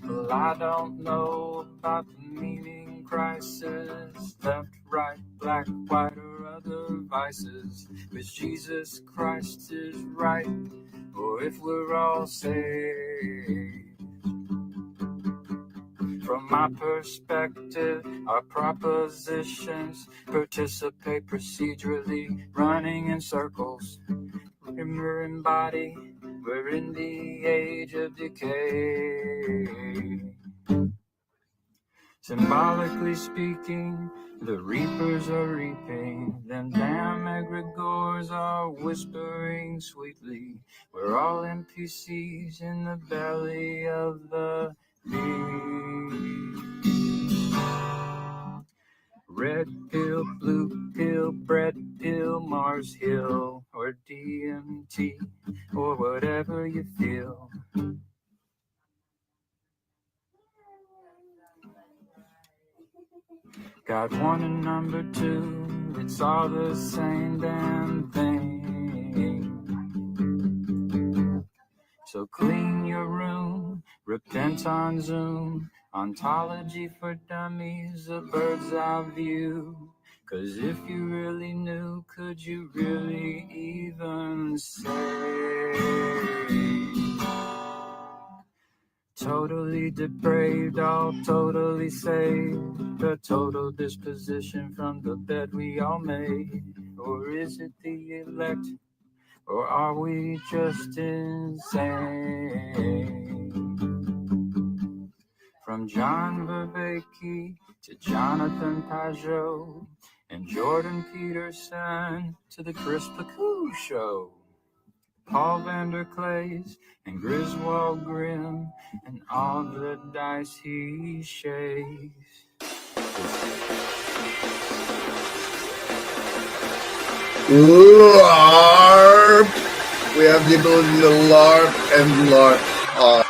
Well, I don't know about the meaning crisis, left, right, black, white, or other vices, which Jesus Christ is right, or if we're all saved. From my perspective, our propositions participate procedurally, running in circles. We're in body, we're in the age of decay. Symbolically speaking, the reapers are reaping, them damn egregores are whispering sweetly. We're all NPCs in the belly of the beast. Red pill, blue pill, bread pill, Mars Hill, or DMT, or whatever you feel. Got one and number two, it's all the same damn thing. So clean your room, repent on Zoom, ontology for dummies, a bird's eye view. 'Cause if you really knew, could you really even say? Totally depraved, all totally saved, a total disposition from the bed we all made. Or is it the elect, or are we just insane? From John Vervaeke to Jonathan Pajot and Jordan Peterson to the Chris Pacou Show, Paul Vanderklays and Griswold Grimm and all the dice he shakes. LARP! We have the ability to LARP and LARP hard.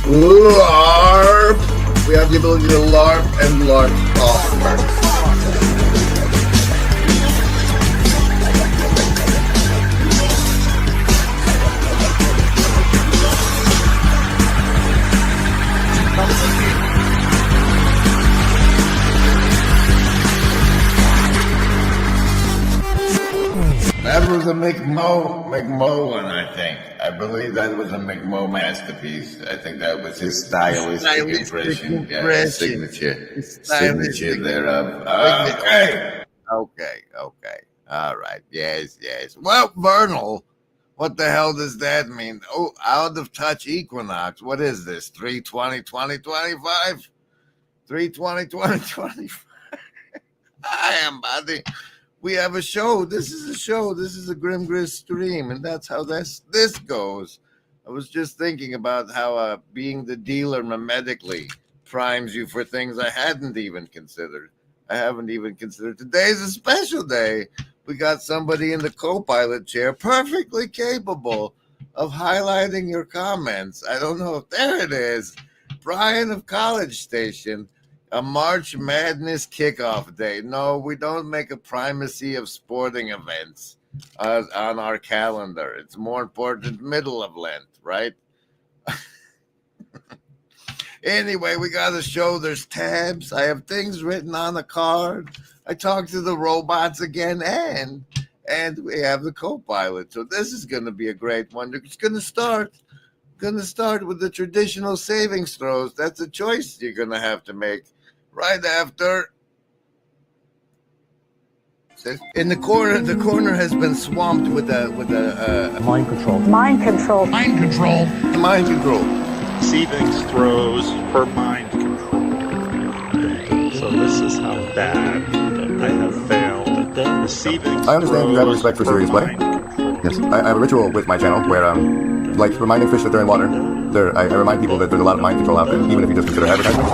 LARP! We have the ability to LARP and LARP hard. That was a McMullen, I think. I believe that was a McMullen masterpiece. I think that was his stylistic impression. Yeah, signature thereof. Okay. All right. Yes. Well, Vernal, what the hell does that mean? Oh, out of touch Equinox. What is this? 3/20/2025? 3/20/2025? I am, buddy. We have a show. This is a show. This is a Grim Gris stream, and that's how this goes. I was just thinking about how being the dealer memedically primes you for things I hadn't even considered. I haven't even considered. Today's a special day. We got somebody in the co-pilot chair perfectly capable of highlighting your comments. I don't know if there it is. Brian of College Station, a March Madness kickoff day. No, we don't make a primacy of sporting events on our calendar. It's more important middle of Lent, right? Anyway, we got a show. There's tabs. I have things written on the card. I talked to the robots again, and we have the co-pilot. So this is going to be a great one. It's going to start with the traditional savings throws. That's a choice you're going to have to make right after. In the corner has been swamped with a mind control. Savings throws for mind control. So this is how bad I have failed. I understand you have respect for serious play. Yes, I have a ritual with my channel where, like reminding fish that they're in water, I remind people that there's a lot of mind control out there, even if you just consider advertising.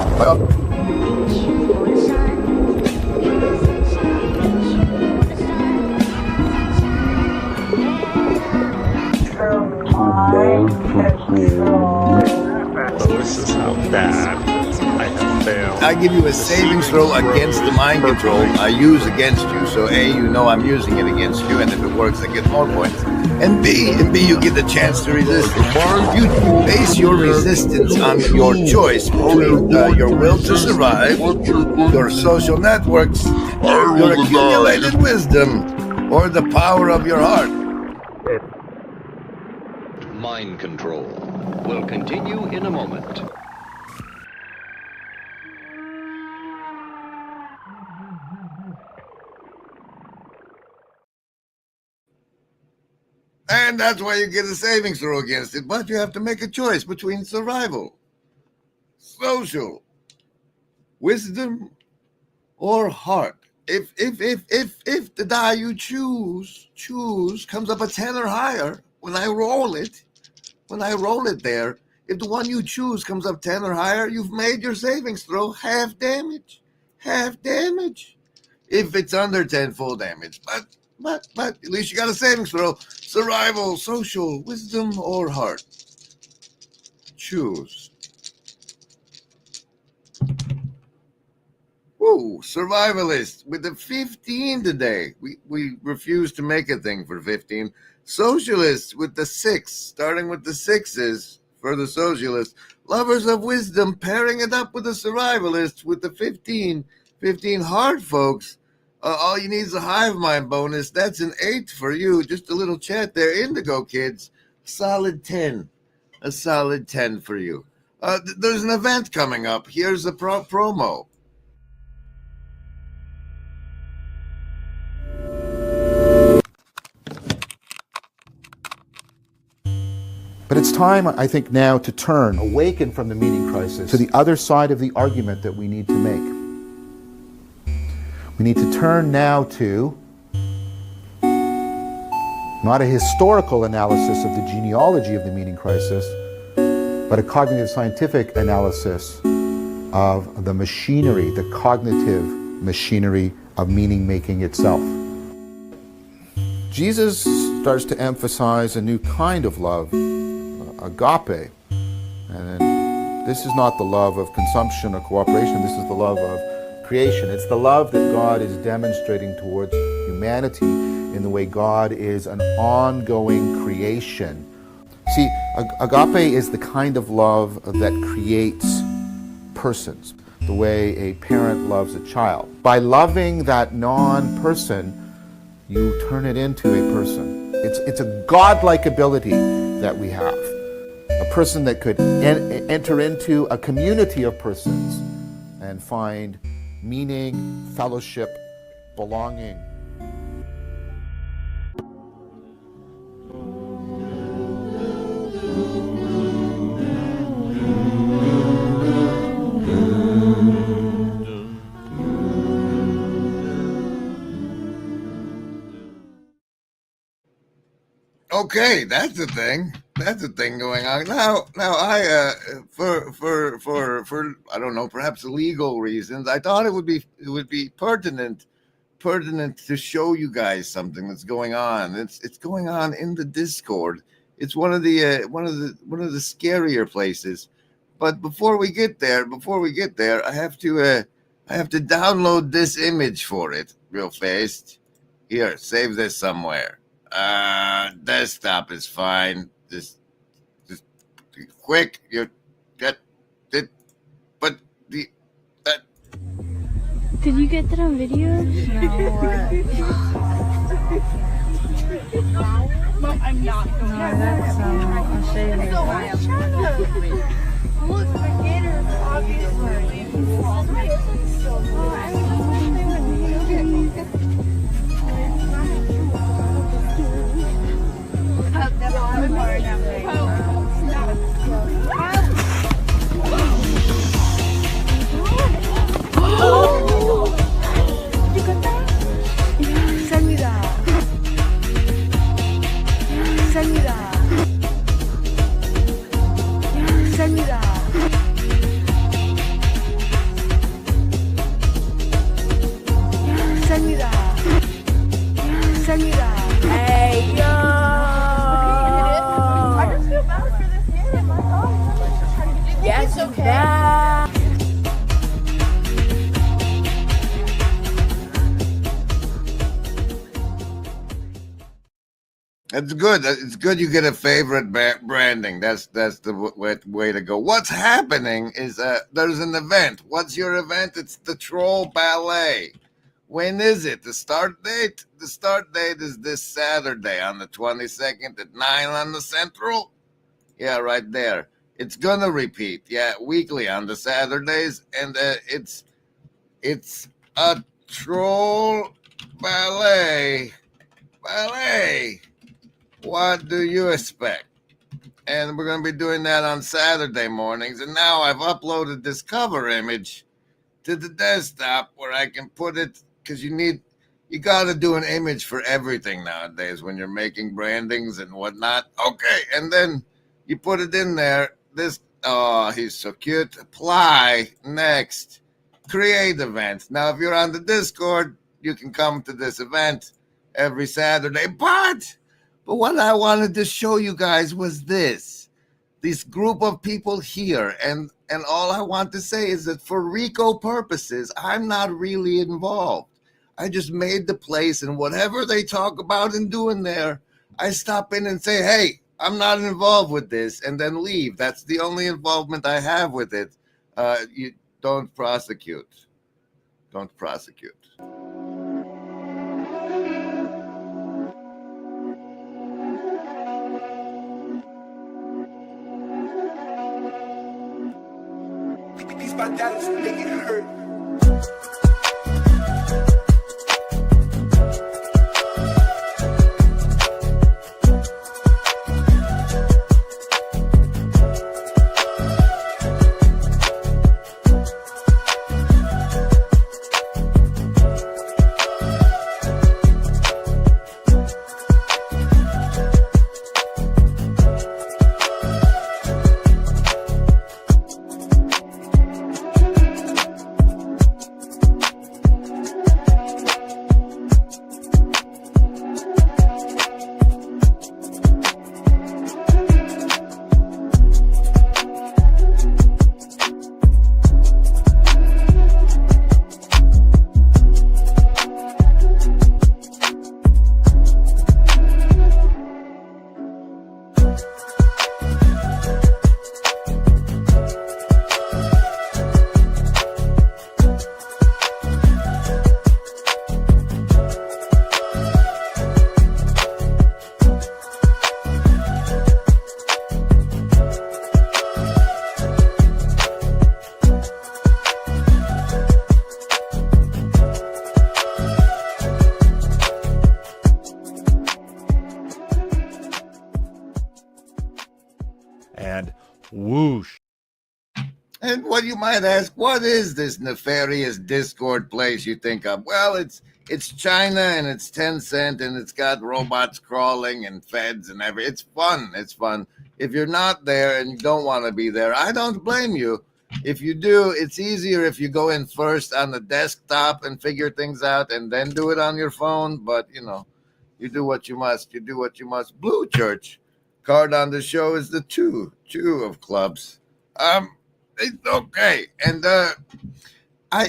So this is how bad I have failed. I give you a savings throw against the mind control I use against you. So A, you know I'm using it against you, and if it works, I get more points. And B, you get the chance to resist. You base your resistance on your choice between your will to survive, your social networks, your accumulated wisdom, or the power of your heart. Mind control will continue in a moment. And that's why you get a savings throw against it. But you have to make a choice between survival, social, wisdom, or heart. If the die you choose comes up a 10 or higher, when I roll it there, if the one you choose comes up 10 or higher, you've made your savings throw half damage. If it's under 10, full damage. But at least you got a savings throw. Survival, social, wisdom, or heart. Choose. Woo, survivalist with the 15 today. We refuse to make a thing for 15. Socialists with the 6, starting with the 6s for the socialists. Lovers of wisdom, pairing it up with the survivalists with the 15. 15 hard folks. All you need is a hive mind bonus. That's an 8 for you. Just a little chat there. Indigo kids. Solid 10. A solid 10 for you. There's an event coming up. Here's the promo. But it's time, I think, now to turn, awaken from the meaning crisis, to the other side of the argument that we need to make. We need to turn now to not a historical analysis of the genealogy of the meaning crisis, but a cognitive scientific analysis of the machinery, the cognitive machinery of meaning making itself. Jesus starts to emphasize a new kind of love, agape. And this is not the love of consumption or cooperation, this is the love of creation. It's the love that God is demonstrating towards humanity in the way God is an ongoing creation. See, agape is the kind of love that creates persons, the way a parent loves a child. By loving that non-person, you turn it into a person. It's a godlike ability that we have. A person that could enter into a community of persons and find meaning, fellowship, belonging. Okay, that's the thing. that's a thing going on now. I for I don't know, perhaps legal reasons, I thought it would be pertinent to show you guys something that's going on. It's going on in the Discord. It's one of the scarier places. But before we get there, I have to download this image for it real fast. Here, save this somewhere. Desktop is fine. Just quick. You get it, but the that. Did you get that on video? No. I'm not. No, that's I'll show you later. Look, the gator obviously. It's good. It's good you get a favorite branding. That's the way to go. What's happening is there's an event. What's your event? It's the Troll Ballet. When is it? The start date? The start date is this Saturday on the 22nd at 9 on the Central. Yeah, right there. It's gonna repeat. Yeah, weekly on the Saturdays, and it's a Troll Ballet. What do you expect? And we're going to be doing that on Saturday mornings. And now I've uploaded this cover image to the desktop where I can put it, because you got to do an image for everything nowadays when you're making brandings and whatnot. Okay, and then you put it in there. He's so cute. Apply, next, create event. Now, if you're on the Discord, you can come to this event every Saturday, but what I wanted to show you guys was this group of people here. And all I want to say is that for Rico purposes, I'm not really involved. I just made the place, and whatever they talk about and do in there, I stop in and say, hey, I'm not involved with this, and then leave. That's the only involvement I have with it. You don't prosecute. Don't prosecute. My daddy's making it hurt. And whoosh. And what you might ask, what is this nefarious Discord place you think of? Well, it's China, and it's Tencent, and it's got robots crawling and feds and everything. It's fun. If you're not there and you don't want to be there, I don't blame you. If you do, it's easier if you go in first on the desktop and figure things out and then do it on your phone. But, you know, you do what you must. You do what you must. Blue Church card on the show is the two of clubs. It's okay. And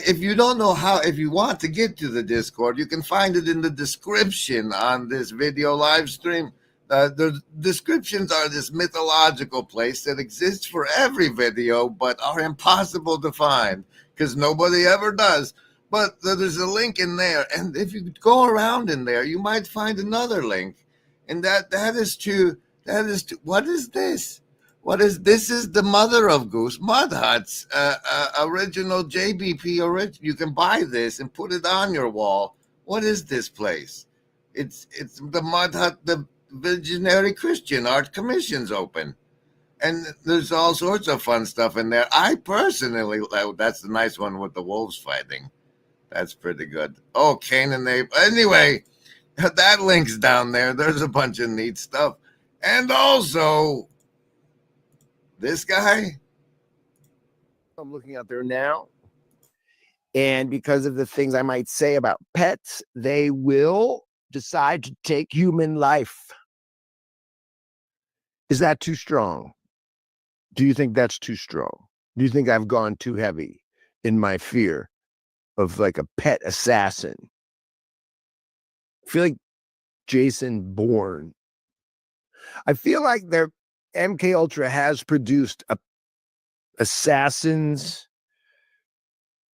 if you don't know how, if you want to get to the Discord, you can find it in the description on this video live stream. The descriptions are this mythological place that exists for every video, but are impossible to find because nobody ever does. But there's a link in there, and if you go around in there, you might find another link, and that is to what is this? This is the mother of Goose Mud Huts, original JBP original. You can buy this and put it on your wall. What is this place? It's the Mud Hut, the Visionary Christian Art Commission's open. And there's all sorts of fun stuff in there. I personally, that's the nice one with the wolves fighting. That's pretty good. Oh, Cain and Abel. Anyway, that link's down there. There's a bunch of neat stuff. And also, this guy. I'm looking out there now. And because of the things I might say about pets, they will decide to take human life. Is that too strong? Do you think that's too strong? Do you think I've gone too heavy in my fear of like a pet assassin? I feel like Jason Bourne. I feel like their MK Ultra has produced assassins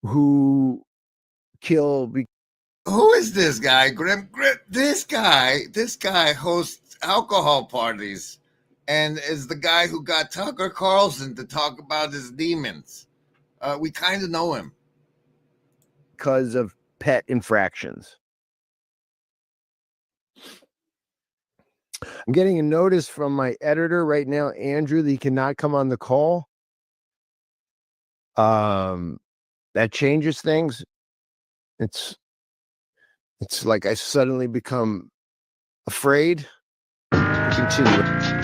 who kill. Who is this guy? Grim. This guy hosts alcohol parties and is the guy who got Tucker Carlson to talk about his demons. We kind of know him because of pet infractions. I'm getting a notice from my editor right now, Andrew, that he cannot come on the call. That changes things. It's like I suddenly become afraid to continue.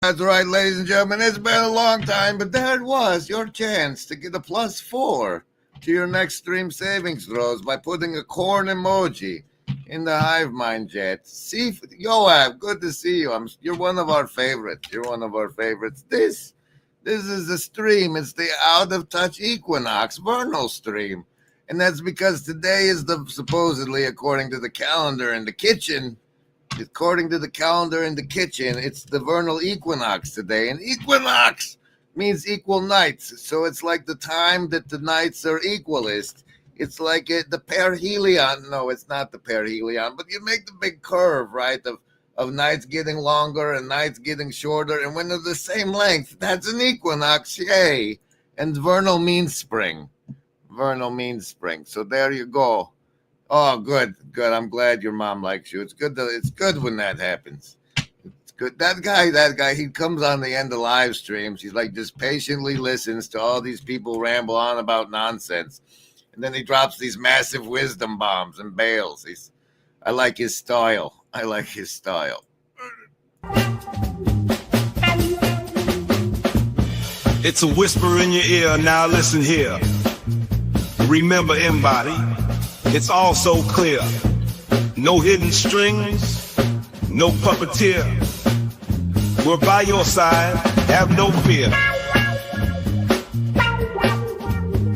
That's right, ladies and gentlemen. It's been a long time, but there it was, your chance to get a +4 to your next stream savings throws by putting a corn emoji in the Hive Mind chat. See, Yoav, good to see you. You're one of our favorites. You're one of our favorites. This is a stream. It's the Out of Touch Equinox vernal stream, and that's because today is supposedly, according to the calendar in the kitchen. According to the calendar in the kitchen, it's the vernal equinox today. And equinox means equal nights. So it's like the time that the nights are equalist. It's like the perihelion. No, it's not the perihelion, but you make the big curve, right, of nights getting longer and nights getting shorter. And when they're the same length, that's an equinox. Yay. And vernal means spring. Vernal means spring. So there you go. Oh, good. I'm glad your mom likes you. It's good when that happens. It's good. That guy, he comes on the end of live streams. He's like just patiently listens to all these people ramble on about nonsense. And then he drops these massive wisdom bombs and bails. I like his style. It's a whisper in your ear. Now listen here. Remember, embody, it's all so clear. No hidden strings, no puppeteer. We're by your side, have no fear.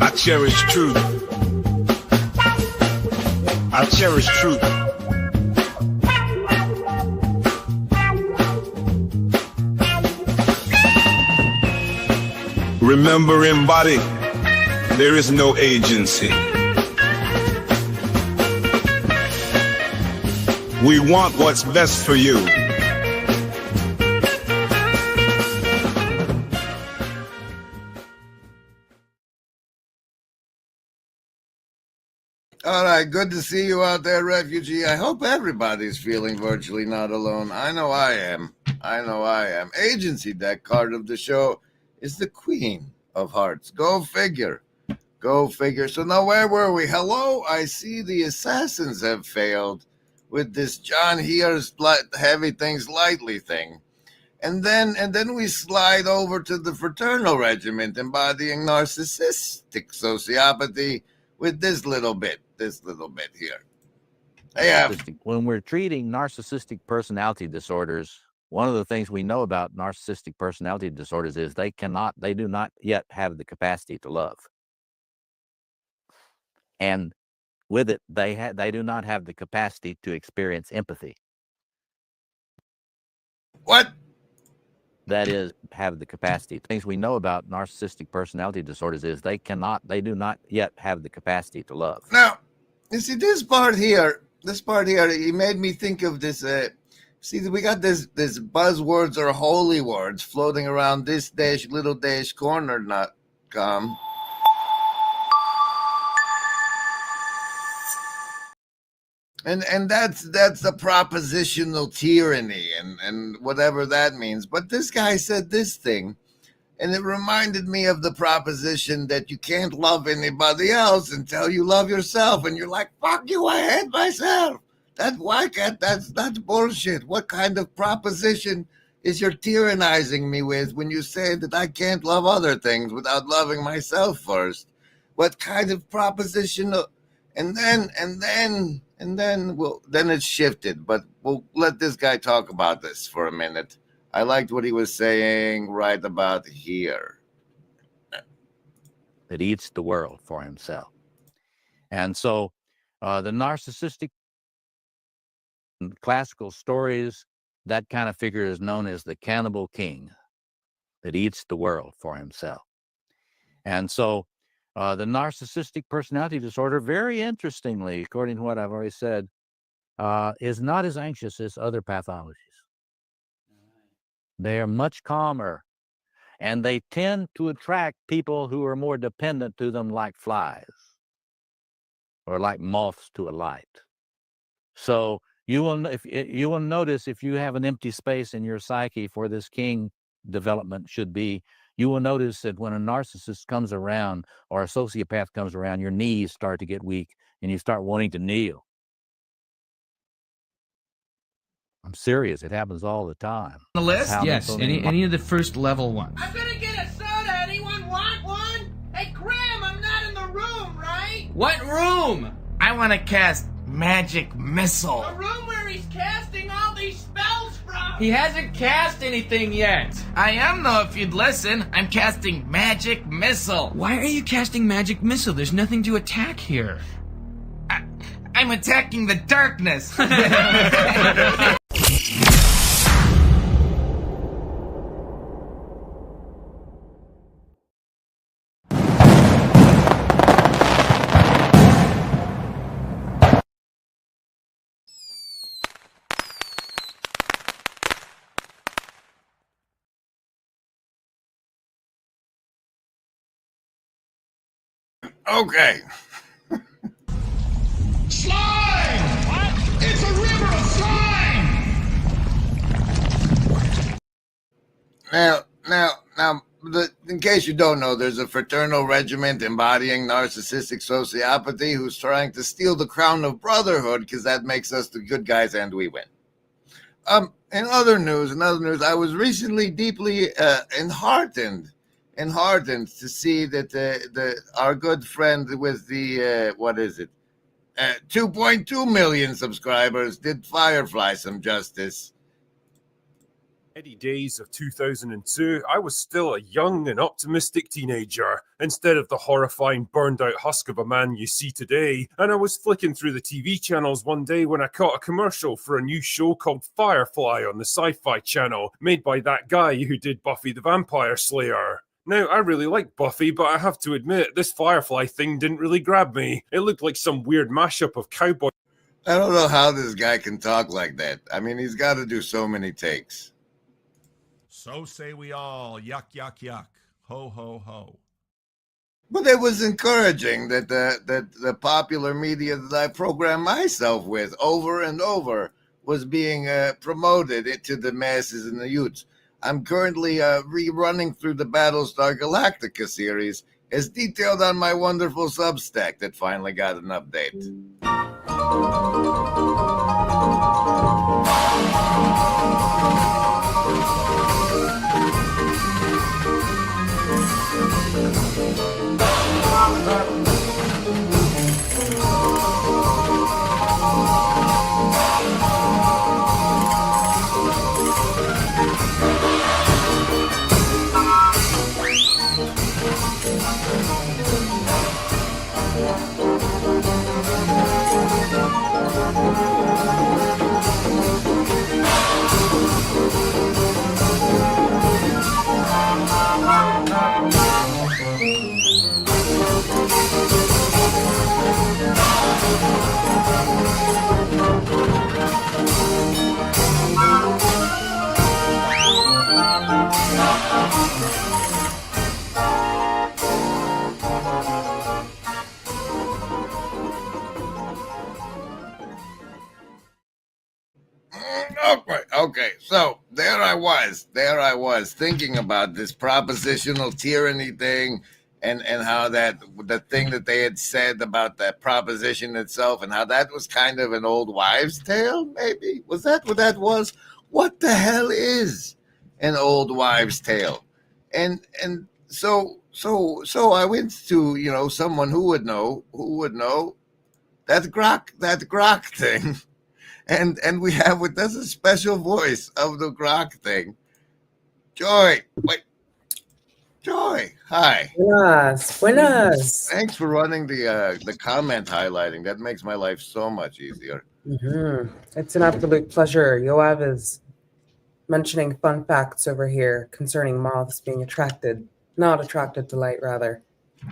I cherish truth. I cherish truth. Remember, embody, there is no agency. We want what's best for you. All right, good to see you out there, refugee. I hope everybody's feeling virtually not alone. I know I am. I know I am. Agency deck card of the show is the Queen of Hearts. Go figure. Go figure. So now where were we? Hello, I see the assassins have failed with this John here's heavy things lightly thing. And then we slide over to the fraternal regiment embodying narcissistic sociopathy with this little bit here. When we're treating narcissistic personality disorders, one of the things we know about narcissistic personality disorders is they do not yet have the capacity to love. And with it, they do not have the capacity to experience empathy. What? That is, have the capacity. Things we know about narcissistic personality disorders is they do not yet have the capacity to love. Now, you see this part here, it made me think of this. See, we got this buzzwords or holy words floating around this corner.com. And that's the propositional tyranny and whatever that means. But this guy said this thing, and it reminded me of the proposition that you can't love anybody else until you love yourself. And you're like, fuck you, I hate myself. That's bullshit. What kind of proposition is you're tyrannizing me with when you say that I can't love other things without loving myself first? What kind of proposition? And then it shifted, but we'll let this guy talk about this for a minute. I liked what he was saying right about here. That eats the world for himself. And so the narcissistic classical stories, that kind of figure is known as the cannibal king that eats the world for himself. And so the narcissistic personality disorder, very interestingly, according to what I've already said, is not as anxious as other pathologies. They are much calmer, and they tend to attract people who are more dependent to them, like flies or like moths to a light. So you will notice if you have an empty space in your psyche for this king development should be, you will notice that when a narcissist comes around or a sociopath comes around, your knees start to get weak and you start wanting to kneel. I'm serious. It happens all the time. The list? Yes, any of the first level ones. I'm gonna get a soda. Anyone want one? Hey, Graham, I'm not in the room, right? What room? I want to cast Magic Missile. The room where he's casting all these spells from. He hasn't cast anything yet. I am, though, if you'd listen. I'm casting Magic Missile. Why are you casting Magic Missile? There's nothing to attack here. I'm attacking the darkness. Okay. Slime! What? It's a river of slime! Now, in case you don't know, there's a fraternal regiment embodying narcissistic sociopathy who's trying to steal the crown of brotherhood because that makes us the good guys and we win. In other news, I was recently deeply enheartened and heartened to see that our good friend with the what is it, 2.2 million subscribers did Firefly some justice. Heady days of 2002, I was still a young and optimistic teenager, instead of the horrifying burned out husk of a man you see today, and I was flicking through the TV channels one day when I caught a commercial for a new show called Firefly on the Sci-Fi Channel, made by that guy who did Buffy the Vampire Slayer. Now, I really like Buffy, but I have to admit, this Firefly thing didn't really grab me. It looked like some weird mashup of cowboy... I don't know how this guy can talk like that. I mean, he's got to do so many takes. So say we all, yuck, yuck, yuck, ho, ho, ho. But it was encouraging that the popular media that I program myself with over and over was being promoted to the masses and the youths. I'm currently rerunning through the Battlestar Galactica series, as detailed on my wonderful Substack that finally got an update. Okay, so there I was thinking about this propositional tyranny thing, and how that the thing that they had said about that proposition itself, and how that was kind of an old wives' tale. Maybe was that what that was? What the hell is an old wives' tale? And so I went to someone who would know that grok thing. And we have with us a special voice of the grok thing. Joy. Wait. Joy. Hi. Buenas. Thanks for running the comment highlighting. That makes my life so much easier. It's an absolute pleasure. Yoav is mentioning fun facts over here concerning moths being not attracted to light, rather.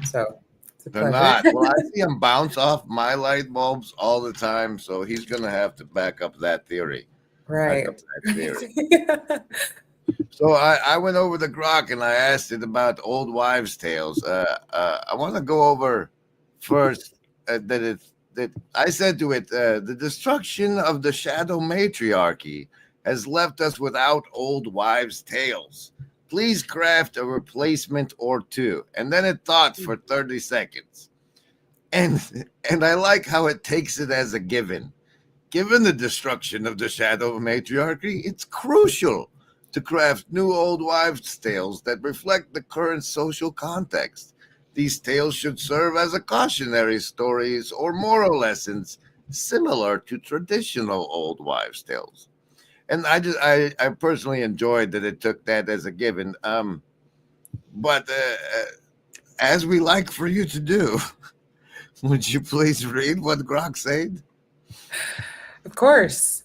So it's a They're pleasure. not. Well, I see them bounce off my light bulbs all the time, so he's going to have to back up that theory. Right. So I went over the grok and I asked it about old wives' tales. I want to go over first that I said to it, the destruction of the shadow matriarchy has left us without old wives' tales. Please craft a replacement or two. And then it thought for 30 seconds. And I like how it takes it as a given. Given the destruction of the shadow matriarchy, it's crucial to craft new old wives' tales that reflect the current social context. These tales should serve as a cautionary stories or moral lessons similar to traditional old wives' tales. And I personally enjoyed that it took that as a given. But as we like for you to do, would you please read what grok said? Of course.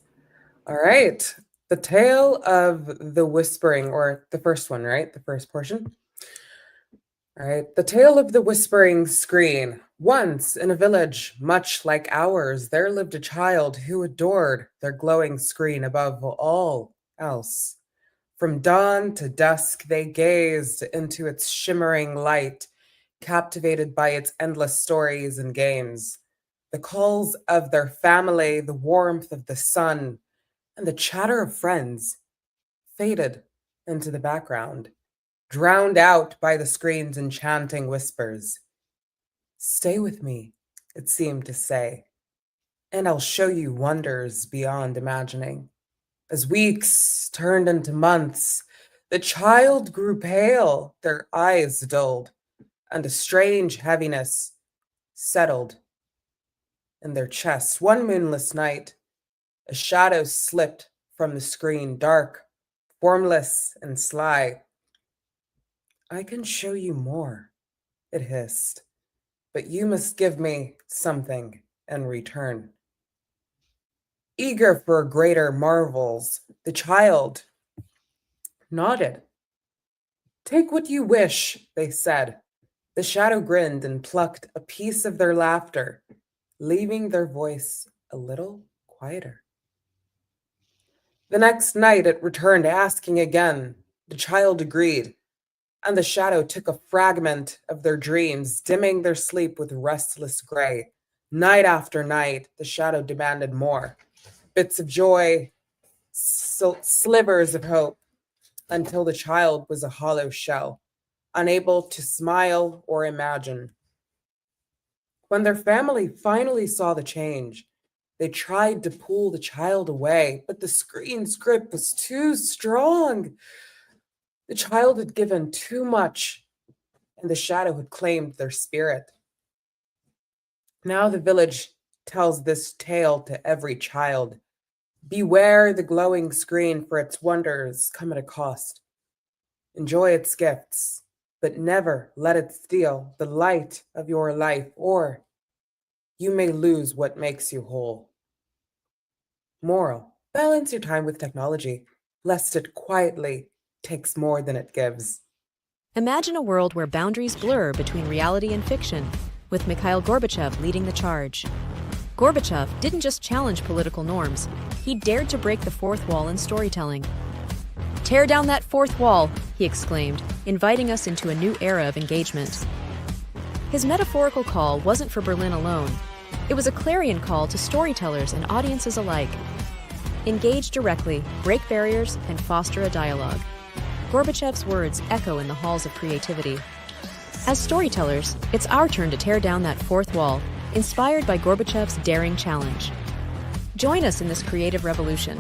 All right. The Tale of the Whispering, or the first one, right? The first portion. All right. The Tale of the Whispering Screen. Once, in a village much like ours, there lived a child who adored their glowing screen above all else. From dawn to dusk, they gazed into its shimmering light, captivated by its endless stories and games. The calls of their family, the warmth of the sun, and the chatter of friends faded into the background, drowned out by the screen's enchanting whispers. Stay with me, it seemed to say, and I'll show you wonders beyond imagining. As weeks turned into months, The child grew pale, their eyes dulled, and a strange heaviness settled in their chests. One moonless night, a shadow slipped from the screen, dark, formless, and sly. I can show you more, it hissed, but you must give me something in return. Eager for greater marvels, the child nodded. Take what you wish, they said. The shadow grinned and plucked a piece of their laughter, leaving their voice a little quieter. The next night it returned, asking again. The child agreed, and the shadow took a fragment of their dreams, dimming their sleep with restless gray. Night after night, the shadow demanded more. Bits of joy, slivers of hope, until the child was a hollow shell, unable to smile or imagine. When their family finally saw the change, they tried to pull the child away, but the screen's grip was too strong. The child had given too much, and the shadow had claimed their spirit. Now the village tells this tale to every child. Beware the glowing screen, for its wonders come at a cost. Enjoy its gifts, but never let it steal the light of your life, or you may lose what makes you whole. Moral: balance your time with technology, lest it quietly takes more than it gives. Imagine a world where boundaries blur between reality and fiction, with Mikhail Gorbachev leading the charge. Gorbachev didn't just challenge political norms, he dared to break the fourth wall in storytelling. Tear down that fourth wall, he exclaimed, inviting us into a new era of engagement. His metaphorical call wasn't for Berlin alone. It was a clarion call to storytellers and audiences alike. Engage directly, break barriers, and foster a dialogue. Gorbachev's words echo in the halls of creativity. As storytellers, it's our turn to tear down that fourth wall, inspired by Gorbachev's daring challenge. Join us in this creative revolution.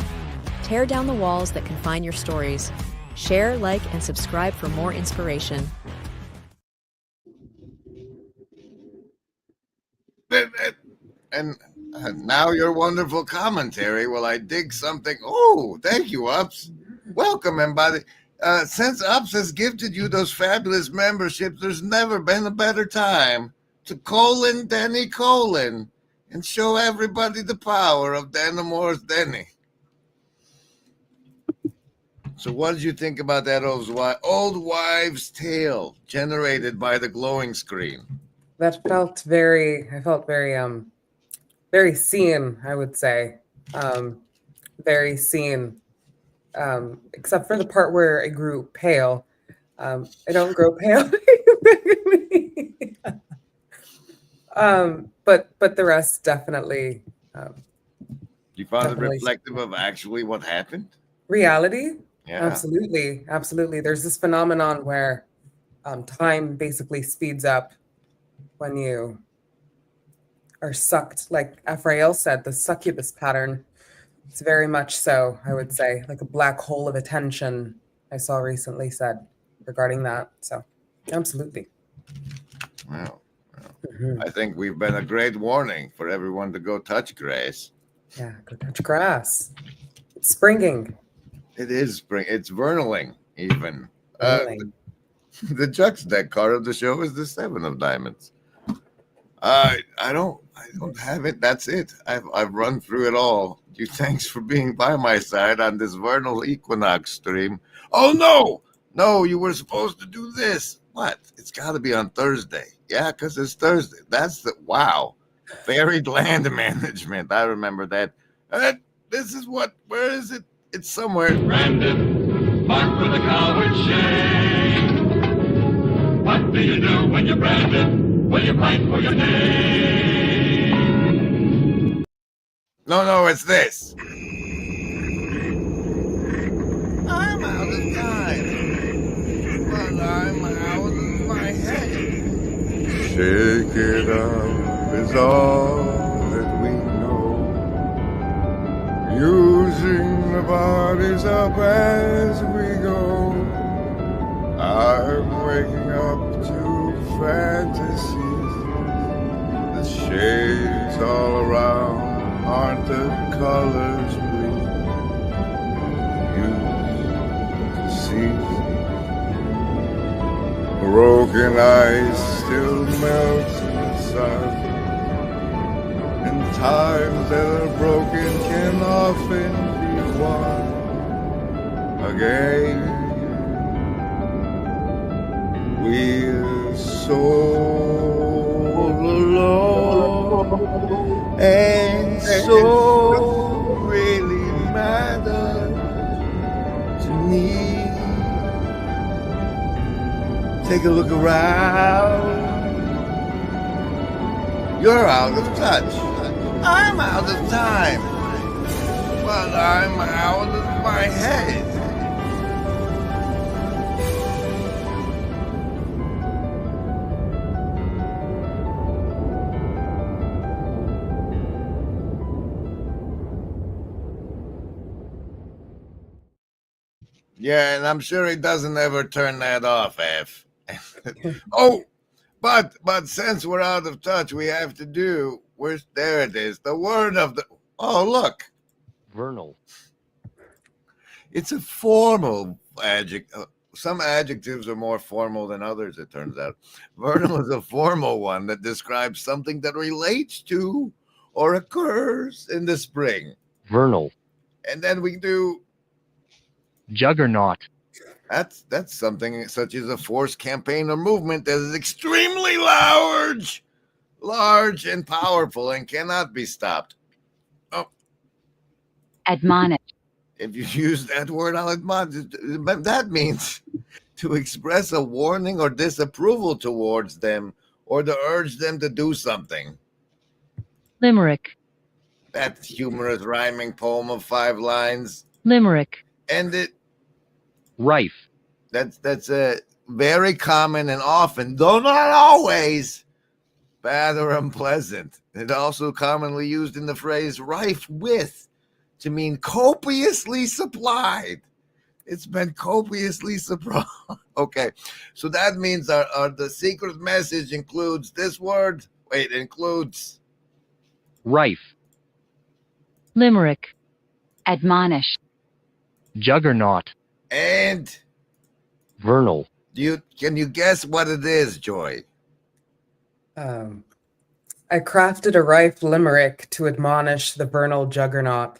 Tear down the walls that confine your stories. Share, like, and subscribe for more inspiration. And now your wonderful commentary. Well, I dig something. Oh, thank you, Ups. Welcome, everybody. Since Ups has gifted you those fabulous memberships, there's never been a better time to Denny and show everybody the power of Denimore's Denny. So what did you think about that old wives' tale generated by the glowing screen? That felt very seen, I would say. Very seen. Except for the part where I grew pale. I don't grow pale. But the rest definitely. You found it reflective of actually what happened? Reality? Yeah. Absolutely. There's this phenomenon where time basically speeds up when you are sucked, like Ephrael said, the succubus pattern. It's very much so, I would say, like a black hole of attention, I saw recently said regarding that. So, absolutely. Wow. I think we've been a great warning for everyone to go touch grass. Yeah, go touch grass. It's springing. It is spring. It's vernaling, even. The Jux deck card of the show is the 7 of diamonds. I don't have it. That's it. I've run through it all. You thanks for being by my side on this vernal Equinox stream. Oh no, you were supposed to do this. What? It's got to be on Thursday. Yeah, because it's Thursday. That's the wow. Buried land management. I remember that. This is what? Where is it? It's somewhere. Brandon, marked with a coward shame. What do you do when you're branded? Will you fight for your name? No, it's this. I'm out of time. But I'm out of my head. Shake it up is all that we know. You using the bodies up as we go. I'm waking up to fantasies. The shades all around aren't the colors we used to see. Broken ice still melts in the sun, and times that are broken can often be won again. We're so alone, and so really matters to me. Take a look around. You're out of touch. I'm out of time. But I'm out of my head. Yeah, and I'm sure he doesn't ever turn that off, F. Oh, but since we're out of touch, we have to do. There it is. The word of the. Oh, look. Vernal. It's a formal adjective. Some adjectives are more formal than others, it turns out. Vernal is a formal one that describes something that relates to or occurs in the spring. Vernal. And then we do. Juggernaut. That's something such as a force, campaign, or movement that is extremely large and powerful and cannot be stopped. Oh. Admonish. If you use that word, I'll admonish. That means to express a warning or disapproval towards them or to urge them to do something. Limerick. That humorous rhyming poem of 5 lines. Limerick. And it. Rife. That's a very common and often, though not always, bad or unpleasant. It also commonly used in the phrase rife with to mean copiously supplied. It's been copiously supplied. Okay, so that means the secret message includes this word. Wait, includes rife. Limerick. Admonish. Juggernaut. And vernal. Can you guess what it is, Joy? I crafted a rife limerick to admonish the vernal juggernaut.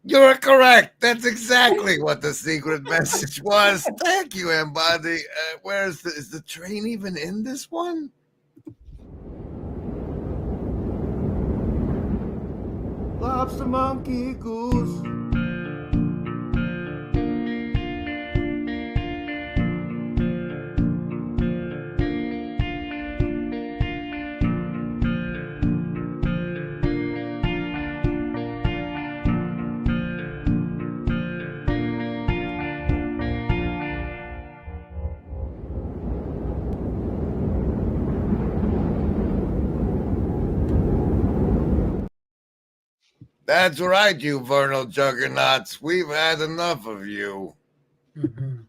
You're correct. That's exactly what the secret message was. Thank you, Embody. Is the train even in this one? Lobster monkey goose. That's right, you vernal juggernauts. We've had enough of you. Mm-hmm.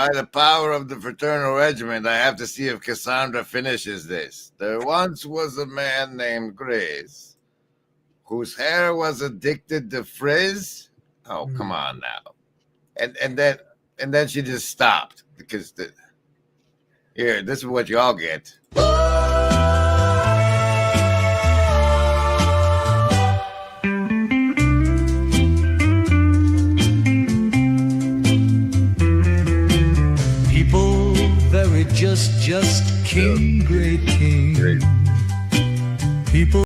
By the power of the fraternal regiment, I have to see if Cassandra finishes this. There once was a man named Grace, whose hair was addicted to frizz. Oh, come on now. And then she just stopped because here, this is what y'all get. People very just king, great king. People